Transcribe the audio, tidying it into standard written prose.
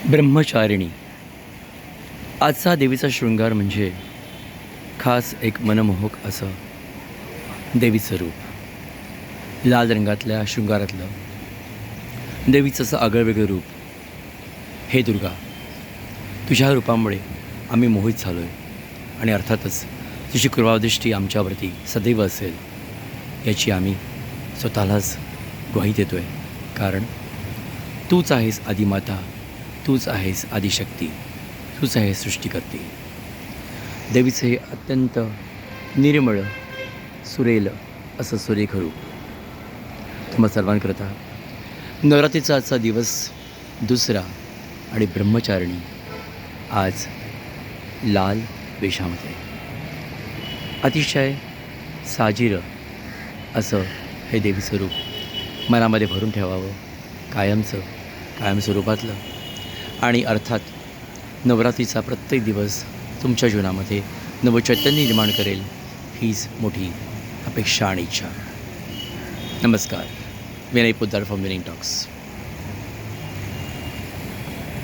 ब्रह्मचारिणी. आजचा देवीचा शृंगार म्हणजे खास एक मनमोहक असं देवीचं रूप. लाल रंगातल्या शृंगारातलं देवीचं असं आगळंवेगळं रूप. हे दुर्गा, तुझ्या रूपामुळे आम्ही मोहित झालो आहे आणि अर्थातच तुझी कृपादृष्टी आमच्यावरती सदैव असेल याची आम्ही स्वतःलाच ग्वाही देतो आहे. कारण तूच आहेस आदिमाता, तूच आहेस आदिशक्ती, तूच आहेस सृष्टीकर्ती. देवीचे हे अत्यंत निर्मळ सुरेल असं सुरेख रूप तुम्हा सर्वांकरता नवरात्रीचा आजचा दिवस दुसरा आणि ब्रह्मचारिणी आज लाल वेशामध्ये अतिशय साजिरं असं हे देवीचं रूप मनामध्ये भरून ठेवावं, कायम स्वरूपातलं. आणि अर्थात नवरात्रीचा प्रत्येक दिवस तुमच्या जीवनामध्ये नवचैतन्य निर्माण करेल हीच मोठी अपेक्षा आणि इच्छा. नमस्कार. Vinay Poddar from winning talks.